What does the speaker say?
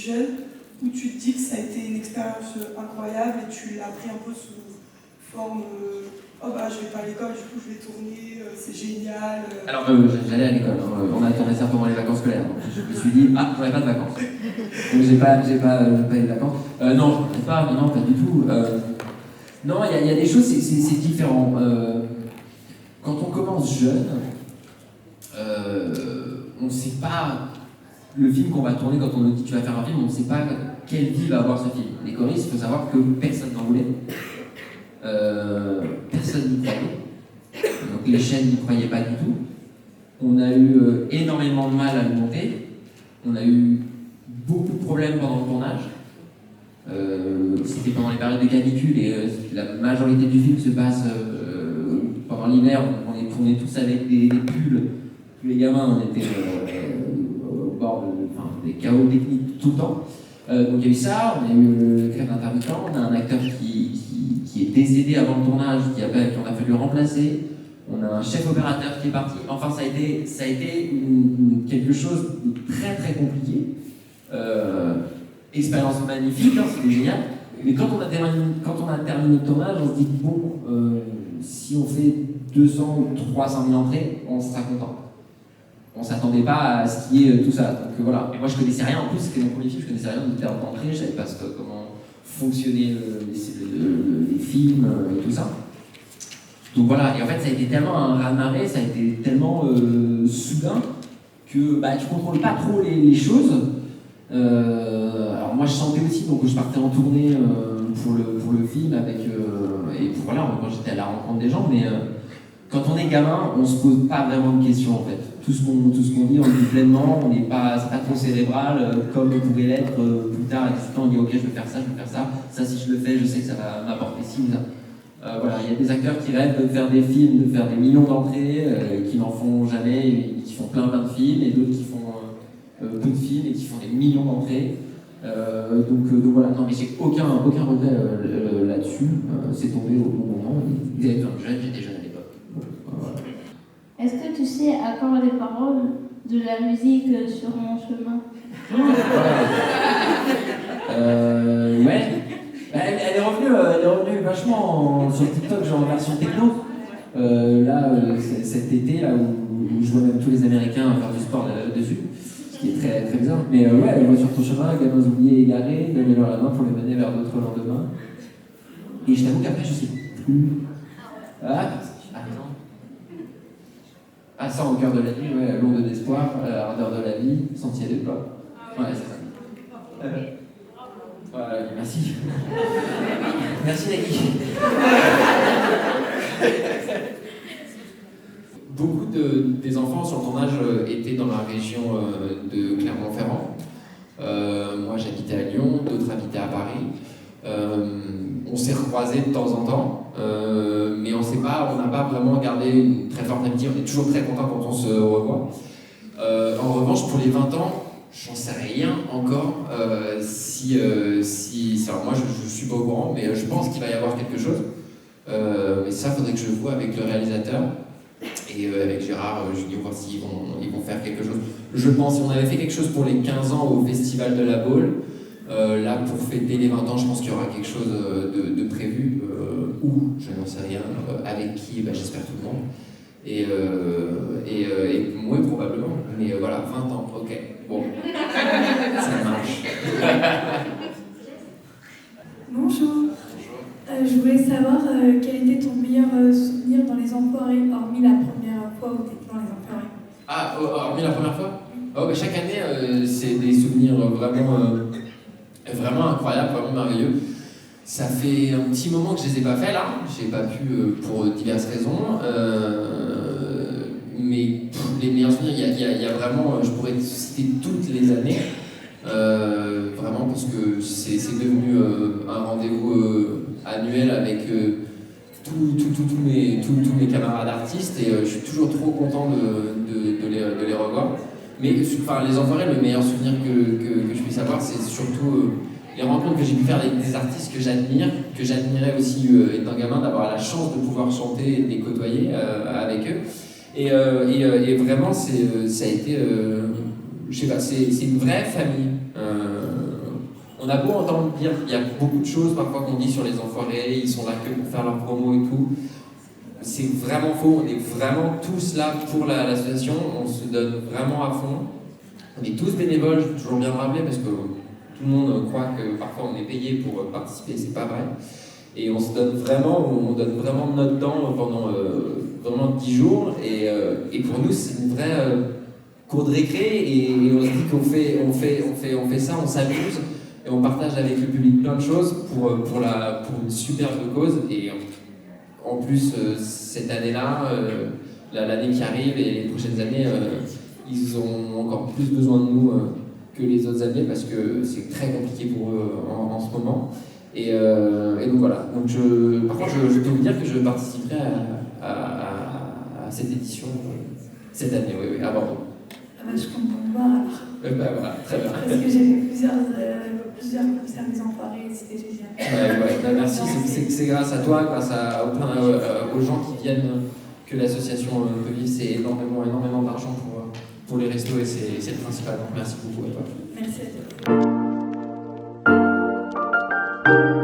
jeune, où tu te dis que ça a été une expérience incroyable et tu l'as pris un peu sous forme oh bah je vais pas à l'école, du coup je vais tourner, c'est génial. Alors j'allais à l'école, hein. On attendait simplement les vacances scolaires, donc je me suis dit ah j'aurais pas de vacances. Donc j'ai pas eu de vacances. Non, je ne pas du tout. Non, il y a des choses, c'est différent. Quand on commence jeune, on ne sait pas le film qu'on va tourner quand on nous dit tu vas faire un film, on ne sait pas quelle vie va avoir ce film. Les choristes, il faut savoir que personne n'en voulait. Personne n'y croyait. Donc les chaînes n'y croyaient pas du tout. On a eu énormément de mal à le monter. On a eu beaucoup de problèmes pendant le tournage. C'était pendant les périodes de canicule et la majorité du film se passe pendant l'hiver. On est tous avec des pulls. Tous les gamins, on était au bord des chaos techniques tout le temps. Donc il y a eu ça, on a eu le grève d'intermittent, on a un acteur qui est décédé avant le tournage, qu'on a fallu remplacer. On a un chef opérateur qui est parti. Enfin, ça a été quelque chose de très très compliqué. Expérience magnifique, hein, c'était génial. Mais quand on a terminé le tournage, on se dit bon, si on fait 200 ou 300 000 entrées, on sera content. On s'attendait pas à ce qu'il y ait tout ça. Donc voilà. Et moi je connaissais rien. En plus, c'était mon premier film, je connaissais rien de termes d'entrée, je savais pas comment fonctionnaient les films et tout ça. Donc voilà, et en fait ça a été tellement un raz-de-marée, ça a été tellement soudain que tu contrôles pas trop les choses. Alors moi je chantais aussi, donc je partais en tournée pour le film avec et voilà, moi j'étais à la rencontre des gens, mais quand on est gamin, on se pose pas vraiment de questions en fait. Tout ce qu'on dit, on le dit pleinement, c'est pas trop cérébral comme pourrait l'être plus tard à 18 ans, on dit ok je vais faire ça, ça si je le fais je sais que ça va m'apporter ci ou ça. Voilà, il y a des acteurs qui rêvent de faire des films, de faire des millions d'entrées, qui n'en font jamais, et qui font plein de films, et d'autres qui font peu de films et qui font des millions d'entrées. Donc voilà, non mais j'ai aucun regret là-dessus, c'est tombé au bon moment, vous avez besoin de jeunes, j'étais jeune à l'époque. Voilà. Est-ce que tu sais à quand les paroles de la musique sur mon chemin? Ouais. Elle est revenue vachement sur TikTok, genre en version techno. Cet été, là où je vois même tous les Américains faire du sport dessus, ce qui est très, très bizarre. Mais ouais, elle voit sur ton chemin, gamins oubliés, égarés, donnez-leur la main pour les mener vers d'autres lendemains. Et je t'avoue qu'après, je sais plus. Ça au cœur de la nuit, ouais, l'onde d'espoir, à la ardeur de la vie, sentier des plats. Ouais, c'est ça. Merci. Merci Nagui. Beaucoup des enfants sur le tournage étaient dans la région de Clermont-Ferrand. Moi j'habitais à Lyon, d'autres habitaient à Paris. On s'est recroisés de temps en temps, mais on n'a pas vraiment gardé une très forte amitié. On est toujours très contents quand on se revoit. En revanche, pour les 20 ans, j'en sais rien encore. Alors moi je suis pas au courant, mais je pense qu'il va y avoir quelque chose. Mais ça, faudrait que je voie avec le réalisateur et avec Gérard Junior, voir s'ils vont faire quelque chose. Je pense qu'on avait fait quelque chose pour les 15 ans au Festival de la Baule. Là, pour fêter les 20 ans, je pense qu'il y aura quelque chose de prévu. Où, je n'en sais rien. Avec qui, j'espère tout le monde. Et moi, probablement. Mais voilà, 20 ans, ok. Bon, ça marche. Bonjour. Je voulais savoir quel était ton meilleur souvenir dans Les Enfoirés, hormis la première fois où tu étais dans Les Enfoirés. Ah, hormis la première fois? Chaque année, c'est des souvenirs vraiment incroyables, vraiment merveilleux. Ça fait un petit moment que je les ai pas faits là, j'ai pas pu pour diverses raisons. Mais les meilleurs souvenirs, il y a vraiment, je pourrais citer toutes les années. Vraiment parce que c'est devenu un rendez-vous annuel avec tous mes camarades artistes et je suis toujours trop content de les revoir. Mais les Enfoirés, le meilleur souvenir que je puisse avoir, c'est surtout les rencontres que j'ai pu faire avec des artistes que j'admirais aussi étant gamin, d'avoir la chance de pouvoir chanter et de les côtoyer avec eux. Et vraiment, ça a été, je sais pas, c'est une vraie famille. On a beau entendre dire qu'il y a beaucoup de choses parfois qu'on dit sur les enfoirés, ils sont là que pour faire leur promo et tout. C'est vraiment faux, on est vraiment tous là pour l'association, on se donne vraiment à fond. On est tous bénévoles, je veux toujours bien le rappeler parce que tout le monde croit que parfois on est payé pour participer, c'est pas vrai. Et on se donne vraiment, notre temps pendant vraiment 10 jours. Et pour nous, c'est une vraie cour de récré. Et on se dit qu'on fait ça, on s'amuse. Et on partage avec le public plein de choses pour une superbe cause. Et en plus, cette année-là, l'année qui arrive et les prochaines années, ils ont encore plus besoin de nous que les autres années parce que c'est très compliqué pour eux en ce moment. Et donc voilà. Donc par contre, je peux vous dire que je participerai à cette édition cette année, oui, à Bordeaux. Ah bah, je compte pour me voir alors. Voilà, très bien. Parce que j'ai vu plusieurs concerts des enfoirés, c'était génial. Ouais, merci. C'est grâce à toi, grâce aux gens qui viennent que l'association peut vivre. C'est énormément d'argent pour les restos et c'est le principal. Donc merci beaucoup à toi. Merci à toi.